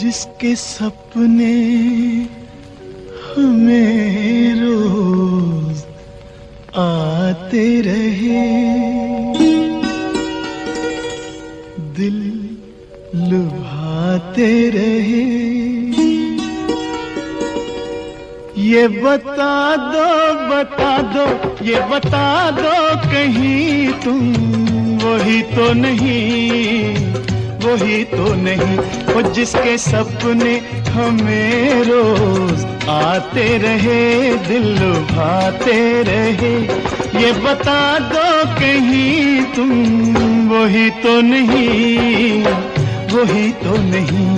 जिसके सपने हमें रोज आते रहे, दिल लुभाते रहे। ये बता दो, ये बता दो कहीं तुम वही तो नहीं, वही तो नहीं। वो जिसके सपने हमें रोज आते रहे, दिल लुभाते रहे। ये बता दो कहीं तुम वही तो नहीं, वही तो नहीं।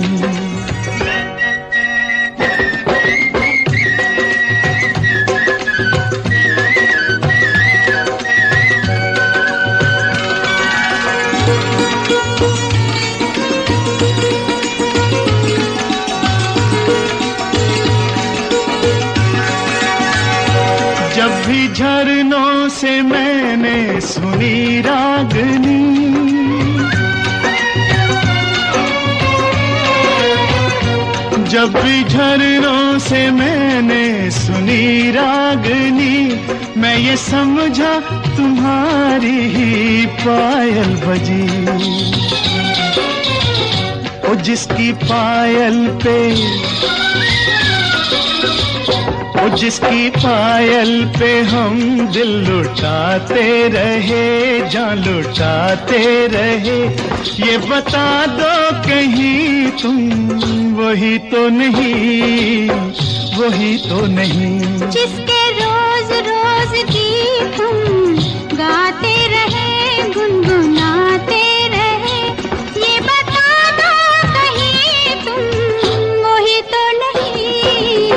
जब भी झरनों से मैंने सुनी रागनी, जब भी झरनों से मैंने सुनी रागनी, मैं ये समझा तुम्हारी ही पायल बजी। ओ जिसकी पायल पे, ओ जिसकी पायल पे हम दिल लुटाते रहे, जान लुटाते रहे। ये बता दो कहीं तुम वही तो नहीं, वही तो नहीं। जिसके रोज रोज गीत तुम गाते रहे, गुनगुनाते रहे। ये बता दो कहीं तुम वही तो नहीं,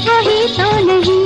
वही तो नहीं।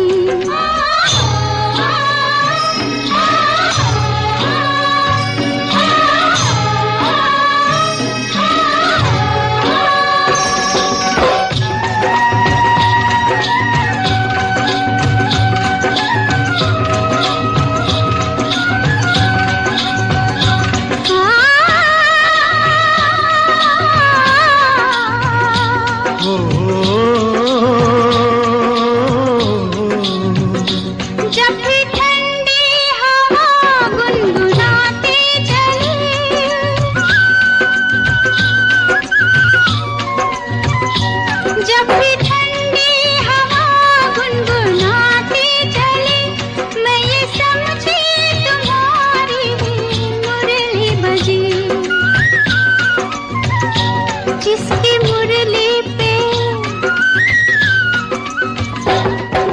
जिसकी मुरली पे,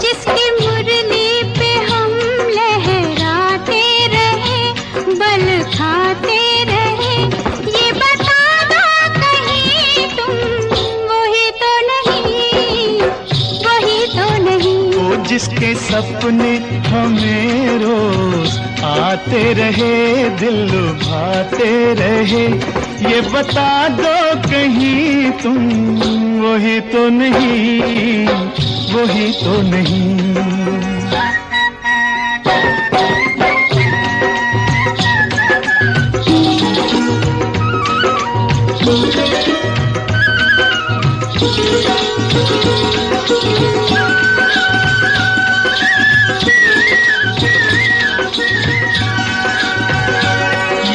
जिसकी मुरली पे हम लहराते रहे, बल खाते रहे। ये बता दो कहीं तुम वही तो नहीं, वही तो नहीं। वो जिसके सपने हमें रोज आते रहे, दिल लुभाते रहे। ये बता दो कहीं तुम वही तो नहीं, वही तो नहीं।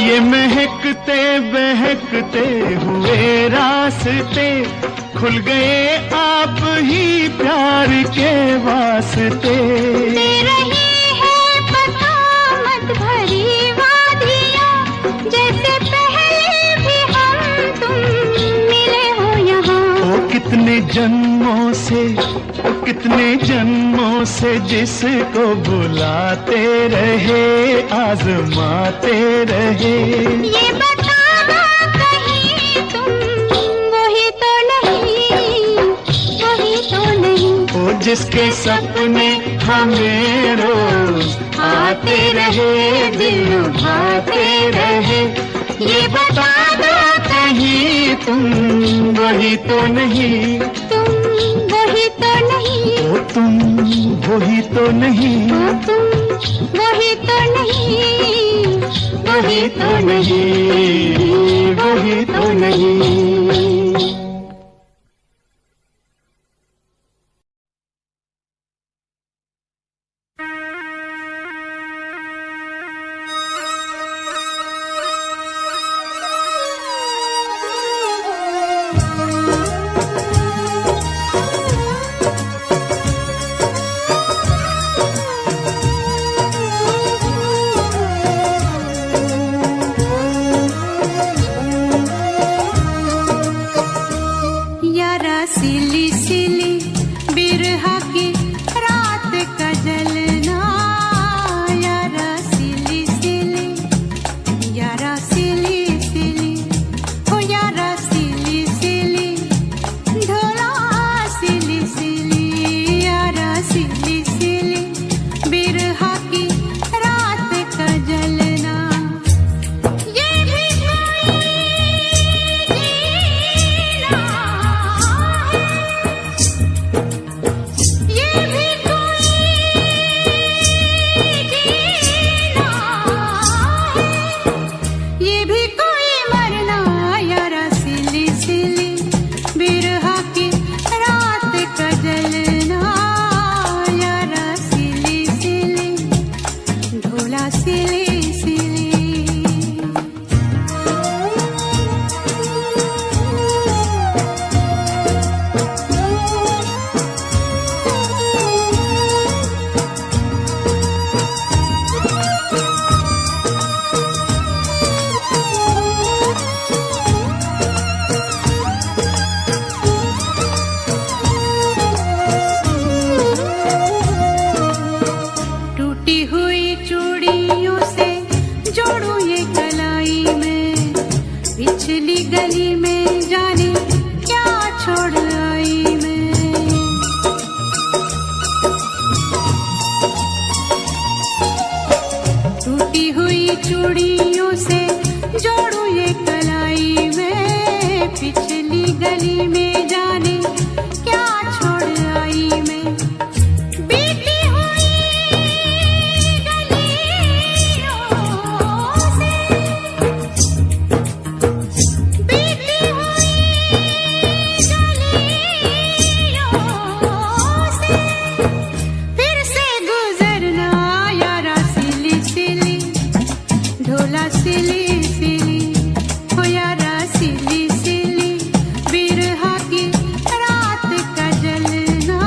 ये महकते बहकते हुए रास्ते खुल गए आप ही प्यार के वास्ते। दे रही है बसामत भरी वादियाँ, जैसे पहले भी हम तुम मिले हो यहाँ। ओ कितने जन्मों से, ओ कितने जन्मों से जिसको बुलाते रहे, आजमाते रहे। ये बता दो कहीं तुम वही तो नहीं, वही तो नहीं। ओ जिसके सपने हमें रोज आते रहे, दिल लुभाते रहे। ये बता दो कहीं तुम वही तो नहीं, तुम वही तो नहीं। ओ तुम वही तो नहीं, ओ तुम वही तो नहीं, वही तो नहीं, वही तो नहीं। ये भी कोई मरना यारा सिली सिली बिरहा की रात का जलना यारा सिली सिली ढोला सिली सिली। टूटी हुई चूड़ियों से जोड़ूं ये कलाई में, पिछली गली में जाने क्या छोड़ आई मैं। टूटी हुई चूड़ियों से जोड़ूं ये कलाई में, पिछली गली में जाने क्या छोड़ आई मैं। बीती हुई गलियों से, बीती हुई गलियों से फिर से गुजरना यारा सिली सिली ढोला सिली सिली हो यारा सिली सिली बिरहा की रात का जलना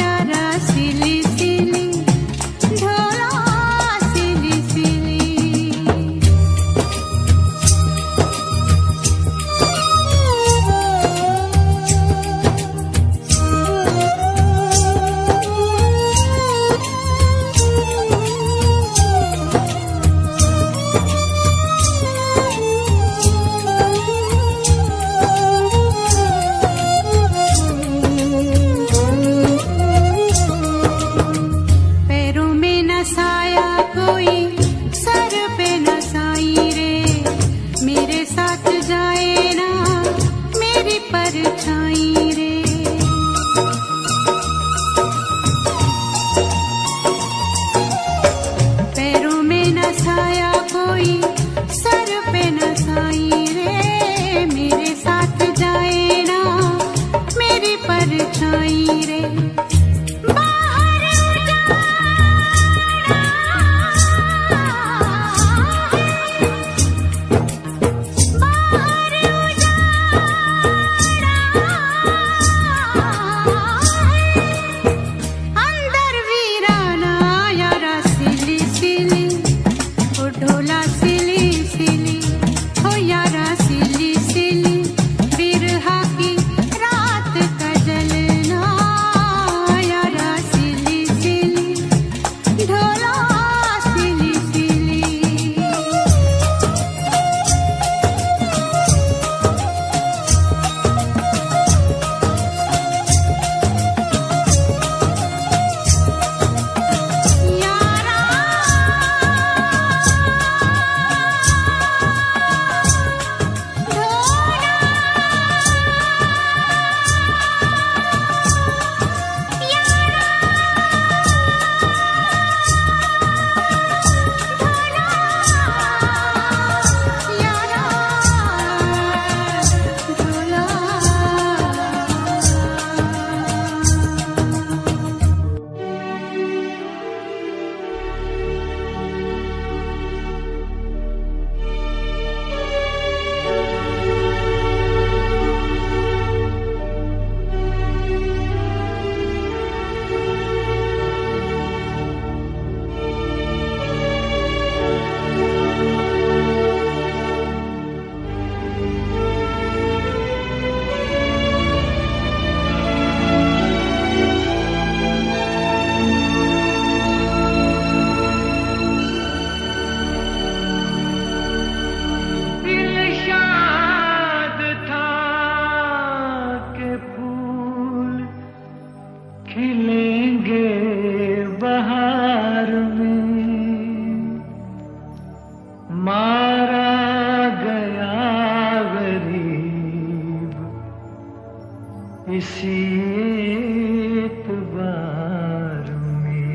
यारा सिली सिली ढोला सिली सिली। पैरों में न साया कोई सर पे न साई रे, मेरे साथ जाए ना मेरी परछाई रे। पैरों में न साया कोई सर पे न साई रे, मेरे साथ जाए ना मेरी परछाई रे। बाहर उजाड़ा बाहर उजाड़ा अंदर वीराना यारा सिली सिली ओ ढोला सिली सिली हो यारा सिली सिली बिरहा की रात का जलना यारा सिली सिली ढोला सिली सिली। यारा ढोला यारा ढोला दिल शाद था के फूल खिलेंगे बहार में, मारा गया गरीब इसी एतबार में।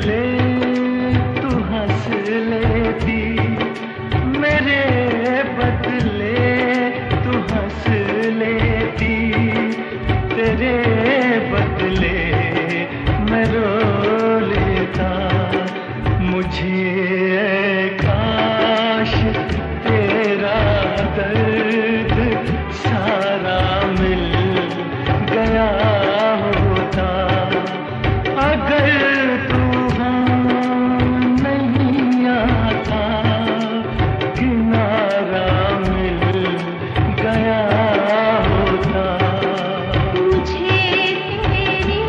बदले तू हंस लेती, मेरे बदले तू हंस लेती, तेरे बदले मैं रो लेता। मुझे काश तेरा दर्द सारा मिल गया होता। अगर तूफान नहीं आता, किनारा मिल गया होता। मुझे तेरी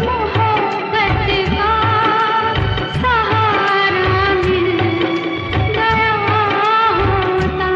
मोहब्बत का सहारा मिल गया होता।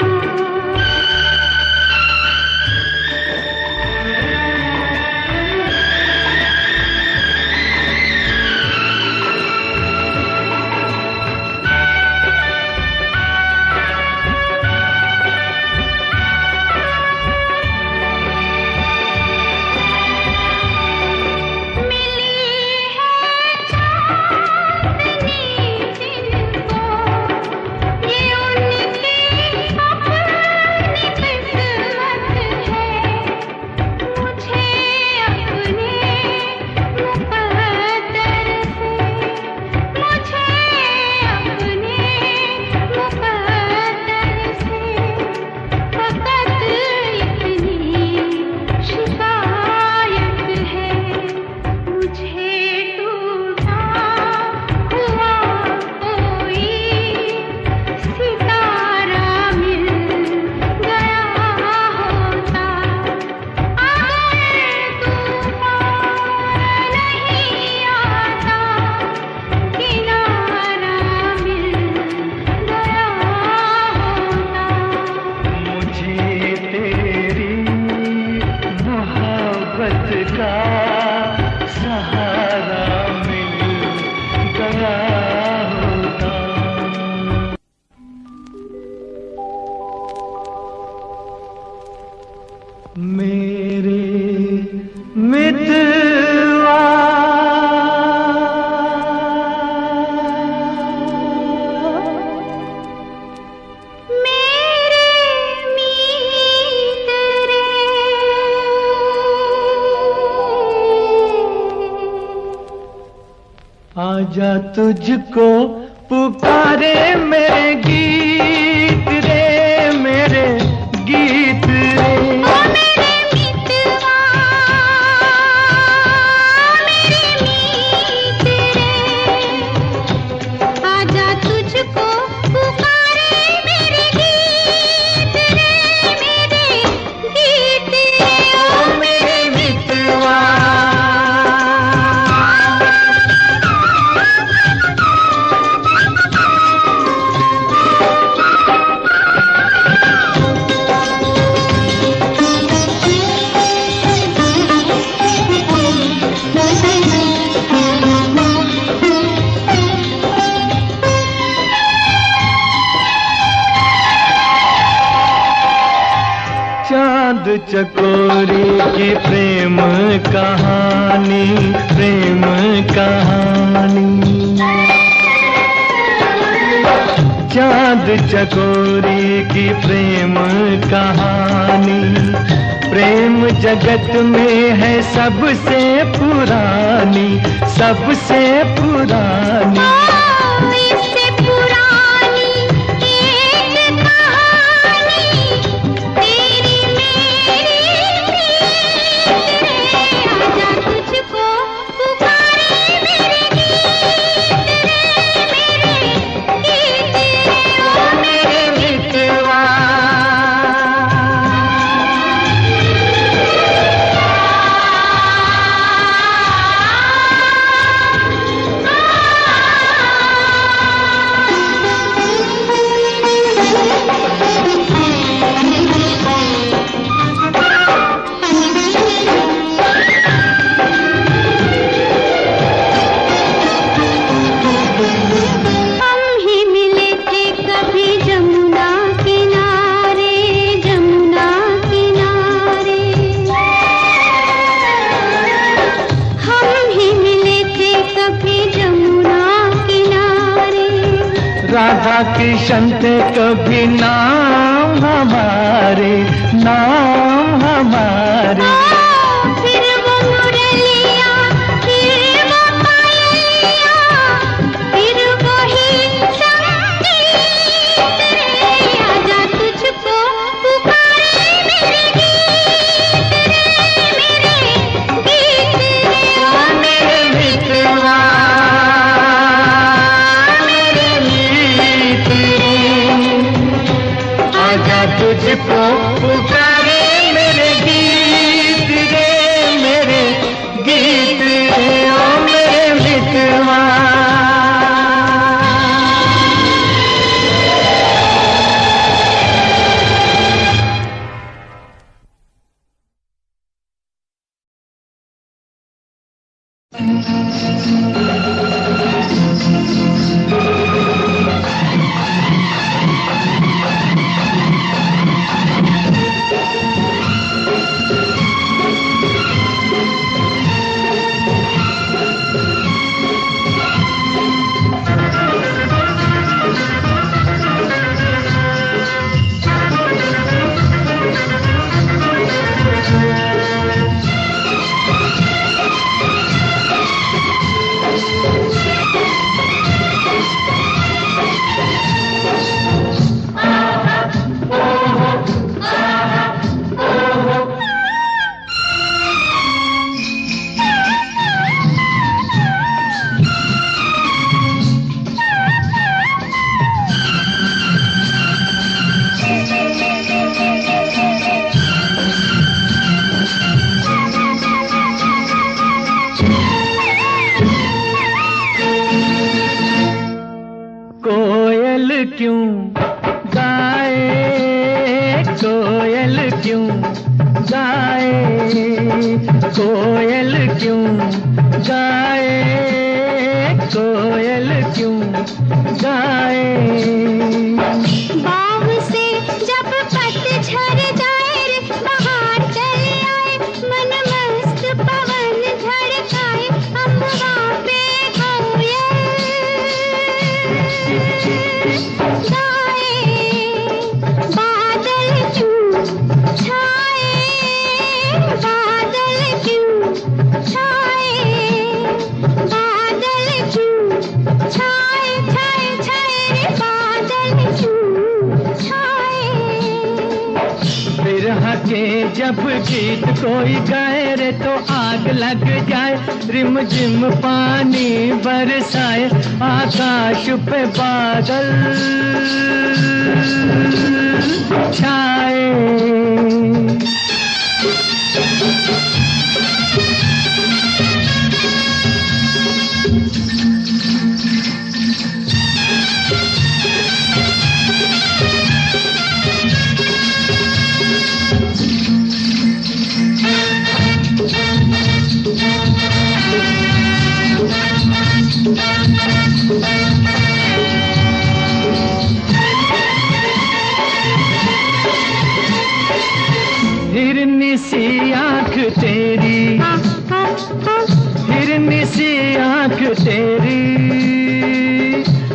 का सहारा मिल गया होता। मेरे मितवा आजा तुझको पुकारे मेरे गीत रे, मेरे गीत रे। ओ मेरे मितवा, मेरे मीत रे, आजा तुझको पुकारे मेरे गीत रे, मेरे गीत रे। ओ मेरे मितवा, चांद चकोरी की प्रेम कहानी, प्रेम कहानी। चांद चकोरी की प्रेम कहानी, प्रेम जगत में है सबसे पुरानी, सबसे पुरानी। इससे पुरानी एक कहानी तेरी मेरी प्रीत रे, आजा तुझको पुकारे मेरे गीत रे, मेरे गीत रे। ओ मेरे मितवा, राधा किशन थे कभी नाम हमारे, नाम हमारे। फिर वो मुरलिया, फिर वो पायलिया, फिर वही संगीत रे। आजा तुझको पुकारे मेरे गीत रे, मेरे गीत रे। ओ मेरे मित्रवा, तुझको पुकारे मेरे गीत रे, मेरे गीत रे, ओ मेरे मित्रवा। कोयल क्यों गाए, कोयल क्यों गाए। बाग से जब पतझड़ जाए रे, बाहर चले आए, मन मस्त पवन धड़काए, अम्बा पे कोयल गाए। बादल क्यों छाए, बादल क्यों छाए, बादल क्यों छाए, छाए छाए रे, बादल क्यों छाए। बिरह के जब गीत कोई गाए रे, तो आग लग जाए, रिमझिम पानी बरसाए, आकाश पे बादल छाए। हिरनी सी आँख तेरी, हिरनी सी आँख तेरी,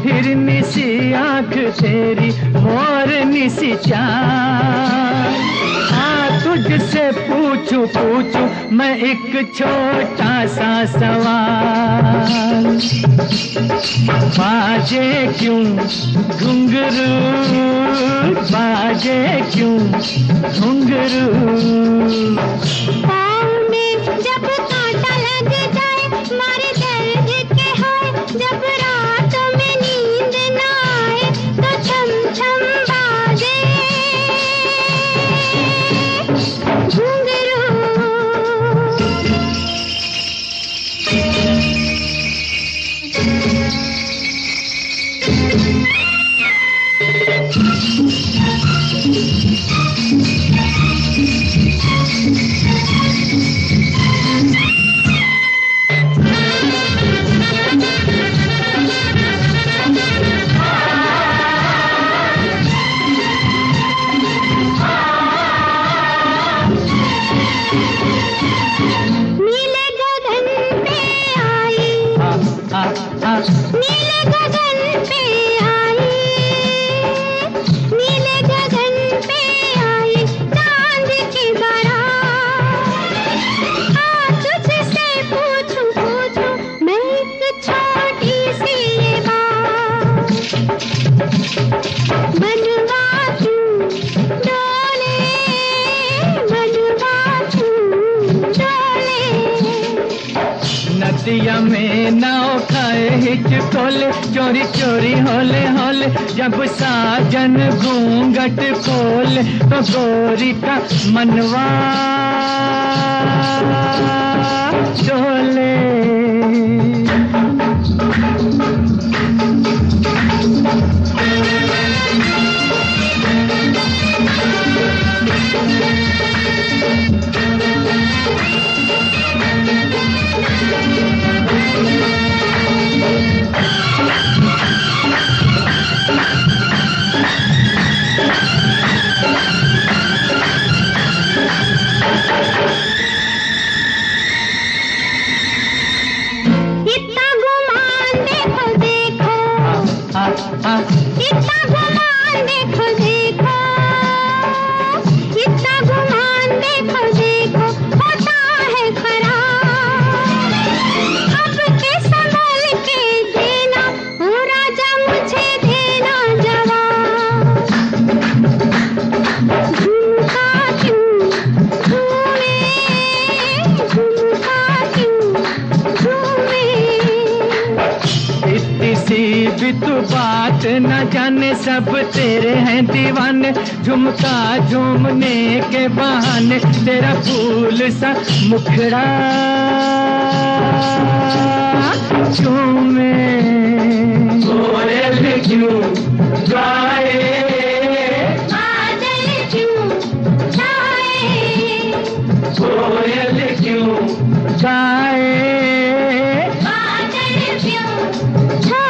हिरनी सी आँख तेरी, मोरनी सी चाल। हाँ तुझसे पूछूं पूछूं मैं एक छोटा सा सवाल। बाजे क्यों घुंघरू, बाजे क्यों घुंघरू। पाँव में जब कांटा लग जाए, मारे दर्द के हाय, जब रात में नींद न आए, तो छम छम बाजे घुंघरू। नीले गगन पे आई, नीले गगन पे आई, रतिया में नाव खाए हिचकोले, चोरी चोरी होले होले जब साजन घूंघट खोले तो गोरी का मनवा डोले। इतना गुमान देखो देखो, इतना गुमान देखो देखो, होता है खराब। अब के संभल के देना, ओ राजा मुझे देना जवाब। झुमका क्यों झूमे, झुमका क्यों झूमे। इतनी सी भी तू बात न जाने, सब तेरे हैं दीवाने। झुमका झूमने के बहाने तेरा फूल सा मुखड़ा झूमे। कोयल क्यों गाए, बादल क्यों छाए, कोयल क्यों गाए, बादल क्यों छाए।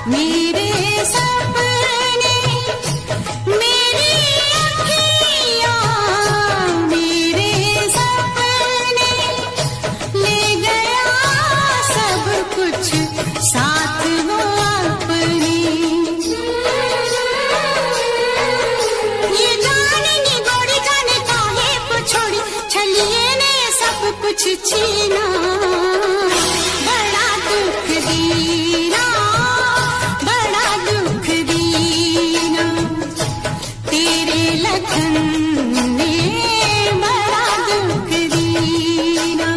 मेरे सपने, मेरी अखियाँ, मेरे सपने ले गया सब कुछ साथ वो अपनी। ये जानेंगी गोरी जाने काहे को छोड़ी, छलिए ने सब कुछ छीना। बड़ा दुख दीना, बड़ा दुख दीना, तेरे लगन ने बड़ा दुख दीना।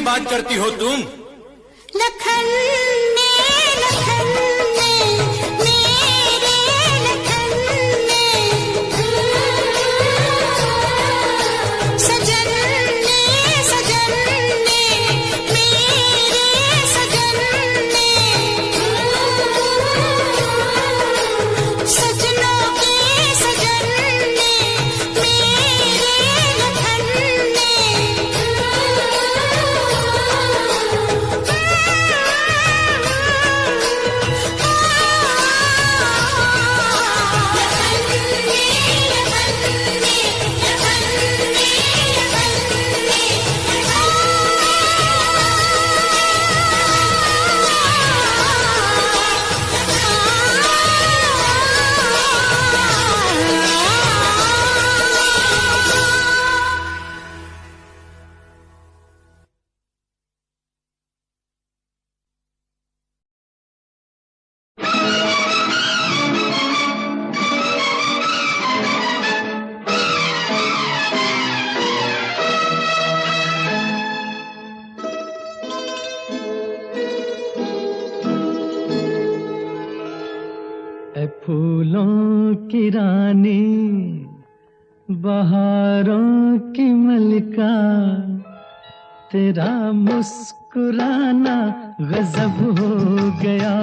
बात करती हो तुम? लखन ने, लखन ने, मेरे लखन ने, सजन ने, सजन ने, मेरे सजन ने, सजनों के सजन ने, मेरे लखन ने। फूलों की रानी, बहारों की मलिका, तेरा मुस्कुराना गजब हो गया।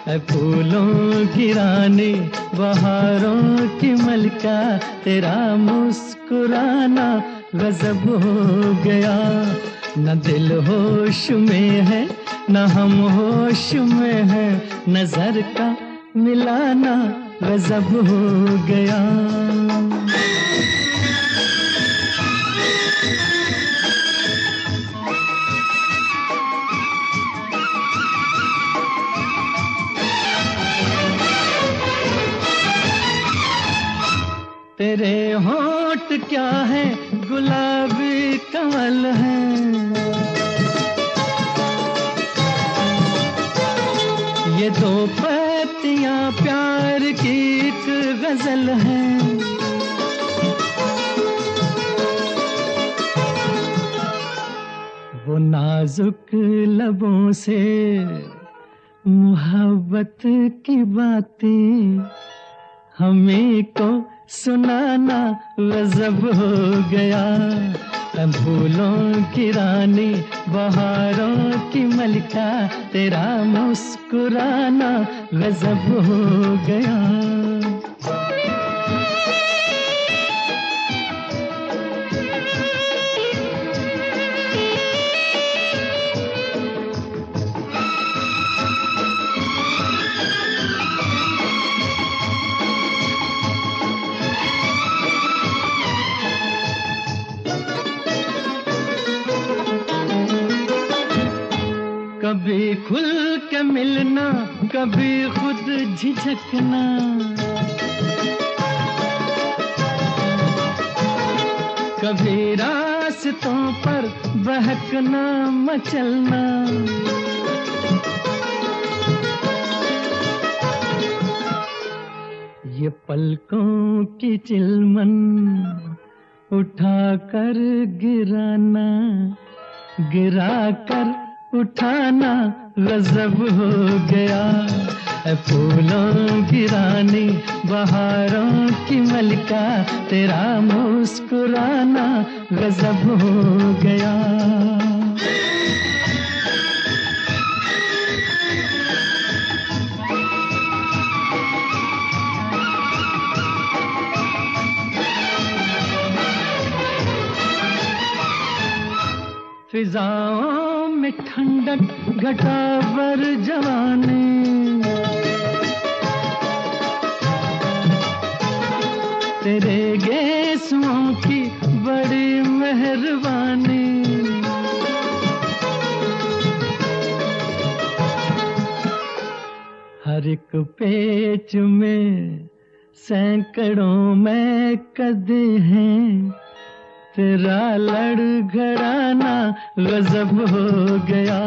ऐ फूलों की रानी, बहारों की मलिका, तेरा मुस्कुराना गजब हो गया। न दिल होश में है, न हम होश में है, नजर का मिलाना गजब हो गया। तेरे होंठ क्या है, गुलाबी कमल है, ये दो पत्तियां प्यार की एक गजल है। वो नाजुक लबों से मोहब्बत की बातें हमें को सुनाना गजब हो गया। फूलों की रानी बहारों की मलिका, तेरा मुस्कुराना गजब हो गया। कभी खुल के मिलना, कभी खुद झिझकना, कभी रास्तों पर बहकना मचलना। ये पलकों की चिलमन उठा कर गिराना, गिरा कर उठाना गजब हो गया। फूलों की रानी बहारों की मलिका, तेरा मुस्कुराना गजब हो गया। फिजाओं में ठंडक घटा बर जवानी, तेरे गेसुओं की बड़ी मेहरबानी। हर एक पेच में सैकड़ों में कदे हैं, तेरा लड़खड़ाना गजब हो गया।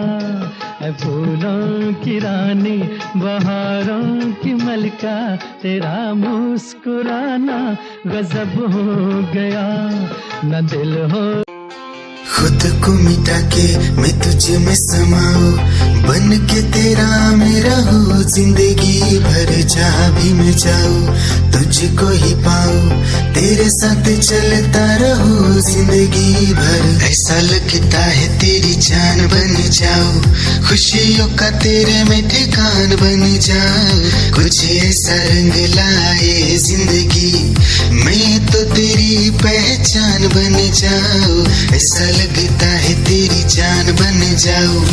फूलों की रानी बहारों की मलिका, तेरा मुस्कुराना गजब हो गया। न दिल हो खुद को मिटा के मैं तुझ में समाऊं, बन के तेरा मैं रहूं, जिंदगी भर जहाँ भी मैं जाऊं तुझको ही पाऊं, तेरे साथ चलता रहूं जिंदगी भर। ऐसा लगता है तेरी जान बन जाऊं, खुशियों का तेरे में ठिकान बन जाऊं, कुछ ऐसा रंग लाए जिंदगी मैं तो तेरी पहचान बन जाऊं। ऐसा लगता है तेरी जान बन जाऊं,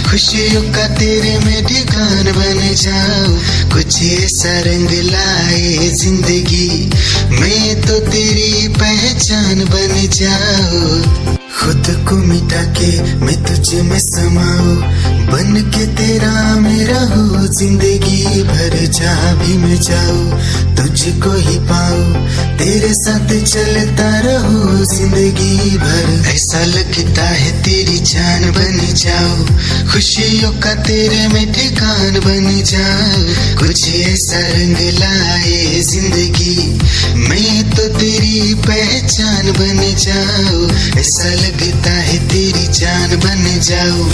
खुशियों का तेरे में ठिकान बन जाऊं, कुछ ऐसा रंग लाए जिंदगी मैं तो तेरी पहचान बन जाऊं। खुद को मिटा के मैं तुझ में समाऊं, बन के तेरा मैं रहूं, जिंदगी भर जहाँ भी मैं जाऊं तुझको ही पाऊं, तेरे साथ चलता रहूं जिंदगी भर। ऐसा लगता है तेरी जान बन जाऊं, खुशियों का तेरे में ठिकान बन जाऊं, कुछ ऐसा रंग लाए जिंदगी मैं तो तेरी पहचान बन जाऊं। ऐसा लगता है तेरी जान बन जाऊं,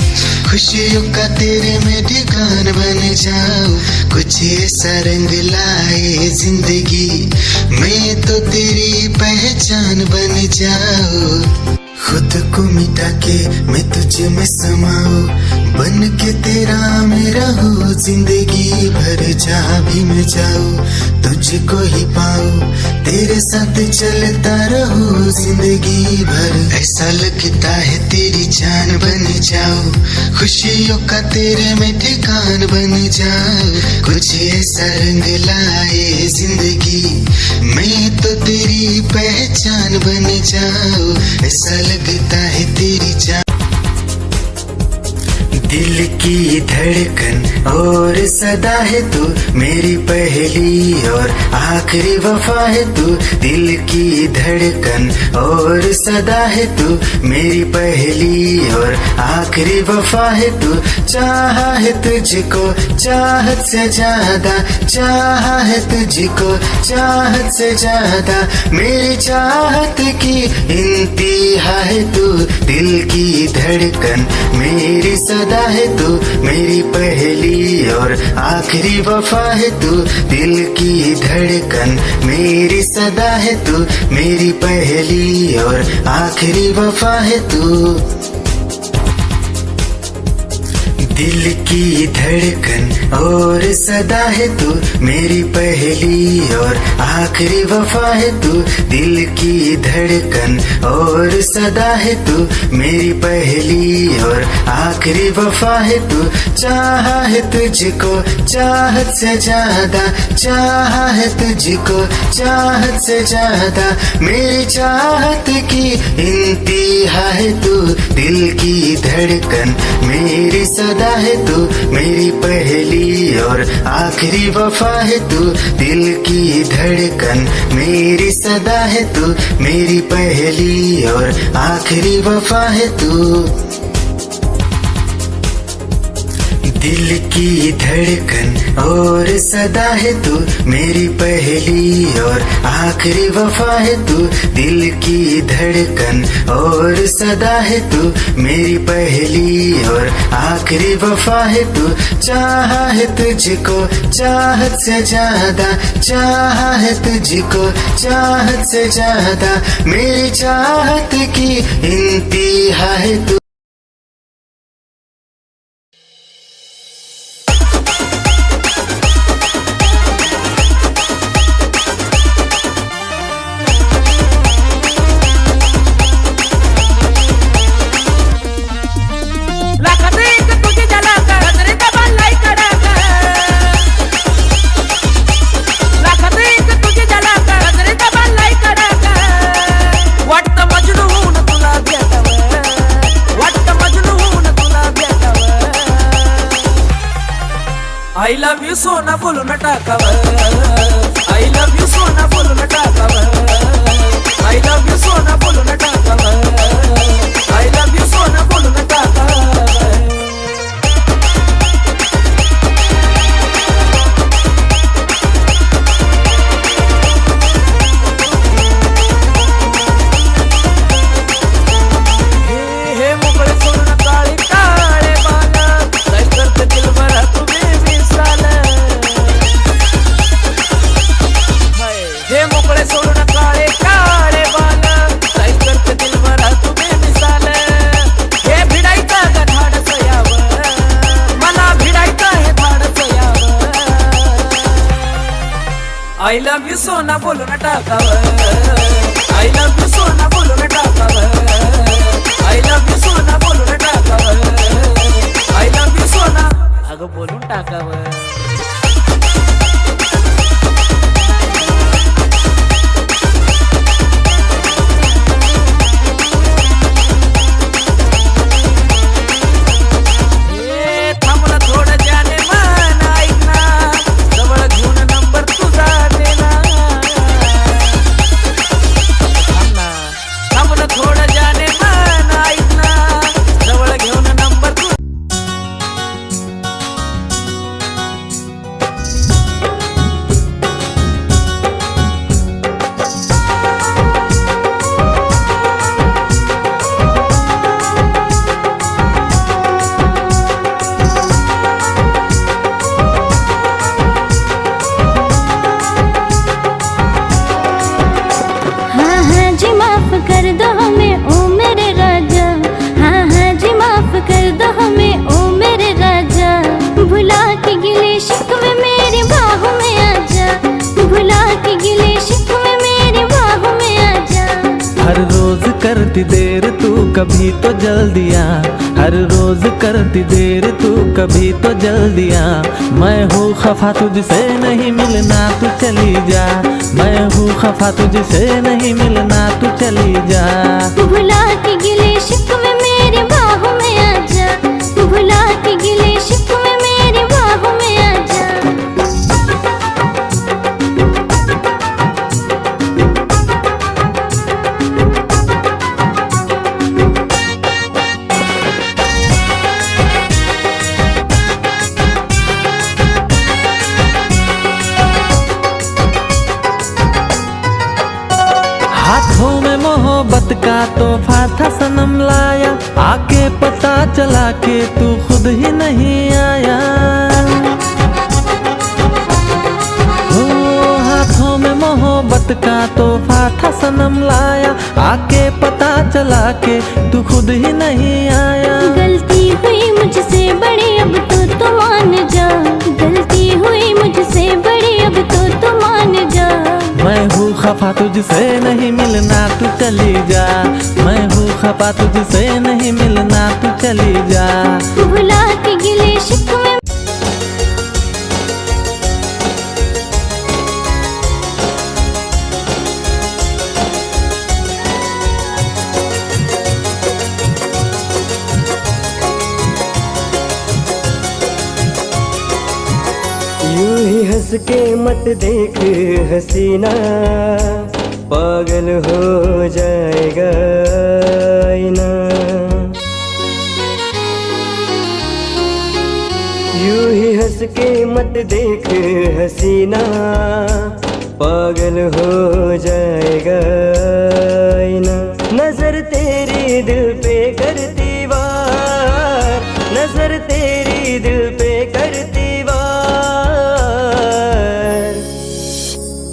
खुशियों का तेरे में ठिकान बन जाऊं, कुछ ऐसा रंग लाए जिंदगी मैं तो तेरी पहचान बन जाऊं। खुद को मिटा के मैं तुझ में समाऊं, बन के तेरा मैं रहूं, जिंदगी भर जहाँ भी मैं जाऊं तुझको ही पाऊं, तेरे साथ चलता रहूं जिंदगी भर। ऐसा लगता है तेरी जान बन जाऊं, खुशियों का तेरे में ठिकान बन जाऊं, कुछ ऐसा रंग लाए जिंदगी मैं तो तेरी पहचान बन जाऊं। ऐसा लगता है तेरी जान दिल की धड़कन और सदा है तू, मेरी पहली और आखिरी वफा है तू। दिल की धड़कन और सदा है तू, मेरी पहली और आखिरी वफा है तू। चाहा है तुझको चाहत से ज्यादा, चाहा है तुझको चाहत से ज्यादा, मेरी चाहत की इंतहा है तू। दिल की धड़कन मेरी सदा सदा है तू मेरी पहली और आखिरी वफा है तू, दिल की धड़कन मेरी सदा है तू मेरी पहली और आखिरी वफा है तू। दिल की धड़कन और सदा है तू मेरी पहली और आखिरी वफा है तू, दिल की धड़कन और सदा है तू मेरी पहली और आखिरी वफा है तू। चाहा है तुझको चाहत से ज्यादा, चाहा है तुझको चाहत से ज्यादा, मेरी चाहत की इंतहा है तू, दिल की धड़कन मेरी सदा है तू मेरी पहली और आखिरी वफा है तू, दिल की धड़कन मेरी सदा है तू मेरी पहली और आखिरी वफा है तू। दिल की धड़कन और सदा है तू मेरी पहली और आखिरी वफा है तू, दिल की धड़कन और सदा है तू मेरी पहली और आखिरी वफा है तू। चाहा है तुझको चाहत से ज्यादा, चाहा है तुझको चाहत से ज्यादा, मेरी चाहत की इंतहा है तू। I love you सोना बोलो न टाकावर, I love you सोना बोलो न टाकावर, I love you सोना बोलो न टाकावर, I love you सोना बोलो न टाकावर। हे मोकळे सोडून काळे काळे बाला, काय करते दिल भरा तुम्ही मिसाल। हे मोकळे सोडून काळे काळे बाला, काय करते दिल भरा तुम्ही मिसाल। हे भिडायचा का धाडस यावर, मला भिडायचा हे धाडस यावर। I love you सोना बोलो न टाकावर, I love you सोना बोलो न टाकावर, I love you सोना बोलो न टाकावर, I love you सोना अगं बोलून टाकावर। थांबला थोडं जाने मन ऐक ना, जवळ घेऊन नंबर तुझा देना। थांबला थोडं जाने मन ऐक ना, जवळ घेऊन नंबर तू। हाँ हाँ जी माफ कर दो हमें ओ मेरे राजा, हाँ हाँ जी माफ कर दो हमें ओ मेरे राजा। भुला के गिले शिकवे मेरी बाहों में आजा, भुला के गिले शिकवे मेरी बाहों में आजा। हर रोज करती देर तू कभी तो जल्दी आ, हर रोज करती देर तू कभी तो जल्दी आ। मैं हूँ खफा तुझसे नहीं मिलना तू चली जा, मैं हूँ खफा तुझसे नहीं मिलना तू चली जा। भुला के गिले शिकवे मेरी बाहों में आजा, भुला के गिले शिकवे मेरी बाहों में आजा। हाथों में मोहब्बत का तोहफा था सनम लाया, आके पता चला के तू खुद ही नहीं आया। हो हाथों में मोहब्बत का तोहफा था सनम लाया, आके पता चला के तू खुद ही नहीं आया। गलती हुई मुझसे बड़ी अब तो मान जा, गलती हुई मुझसे बड़ी अब तो मान जा। मैं हूँ खफा तुझसे नहीं मिलना तू चली जा, मैं हूँ खफा तुझसे नहीं मिलना तू चली जा। भुला के गिले शिकवे यूं ही हंस के मत देख हसीना, पागल हो जाएगा आईना। यूं ही हंस के मत देख हसीना, पागल हो जाएगा आईना। नजर तेरी दिल पे करती वार, नजर तेरी दिल पे करती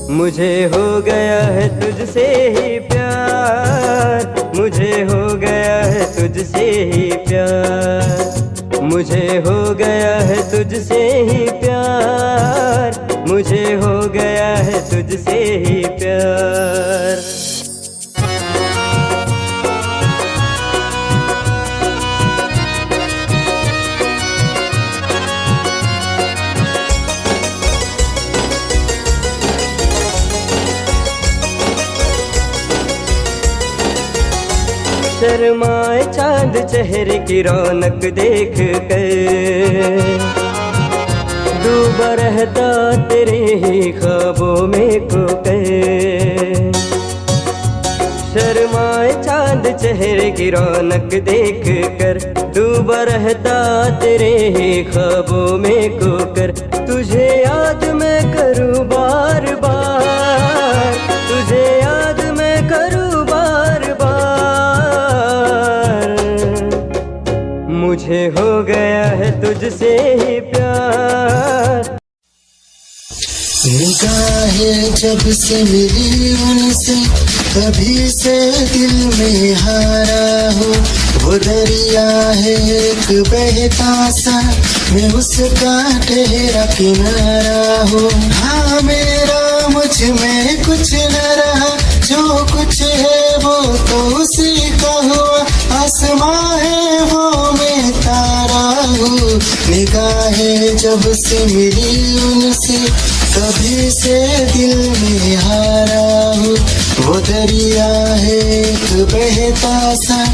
मुझे हो गया है तुझसे ही प्यार, मुझे हो गया है तुझसे ही प्यार, मुझे हो गया है तुझसे ही प्यार, मुझे हो गया है तुझसे ही प्यार। शर्माए चांद चेहरे की रौनक देख कर, डूबा रहता तेरे ही ख्वाबों में खोकर। शर्माए चांद चेहरे की रौनक देख कर, डूबा रहता तेरे ही ख्वाबों में खोकर। तुझे याद मैं करूँ बार बार, तुझे याद मैं करूँ बार बार। मुझे हो गया है तुझसे ही प्यार। निगाहें जब से मिली उनसे, तभी से दिल में हारा हो। वो दरिया है एक बहता सा, मैं उसका ठहरा किनारा हो। हाँ मेरा मुझ में कुछ न रहा, जो कुछ है वो तो उसी का हुआ। आसमां है वो मैं तारा हूँ। निगाहें जब से मिली उनसे, तभी से दिल में हारा हूँ। वो दरिया है एक बहता सा,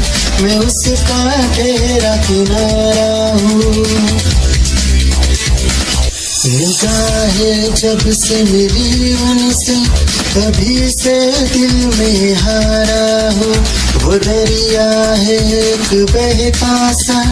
मैं उसका ठहरा किनारा हूँ। निगाहें जब से मिली उनसे, तभी से दिल में हारा हूँ। वो दरिया है एक बहता सा,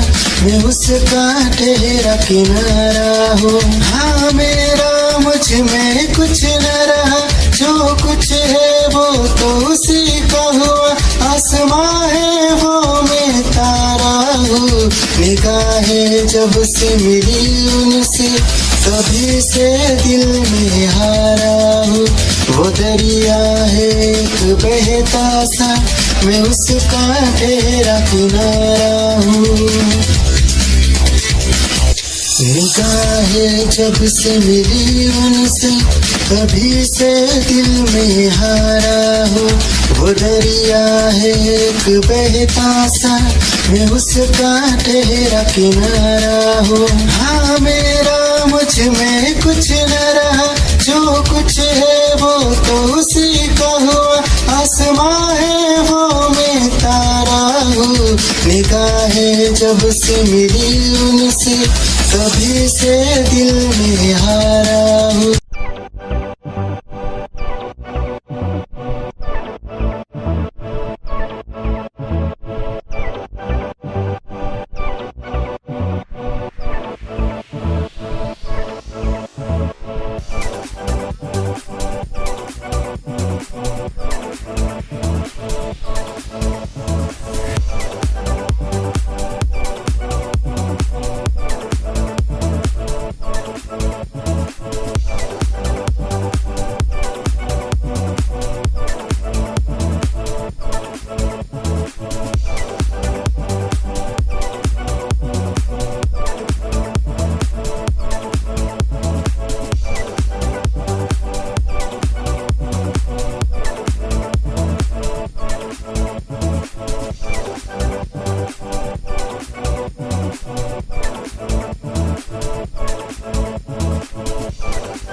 मैं उसका ठहरा किनारा हूँ। हाँ मेरा मुझ में कुछ न रहा, जो कुछ है वो तो उसी का हुआ। आसमां है वो मैं तारा हूँ। निगाहें जब से मिली उनसे, तभी से दिल में हारा हूँ। वो दरिया है एक बहता सा, मैं उसका ठहरा किनारा हूँ। निगाहें जब से मिली उनसे, तभी से दिल में हारा हूँ। वो दरिया है एक बहता सा, मैं उसका ठहरा किनारा हूँ। हाँ मेरा मुझ में कुछ न रहा, जो कुछ है वो तो उसी का हुआ। आसमां है वो मैं तारा हूँ। निगाहें जब से मिली उनसे, तभी से दिल में हारा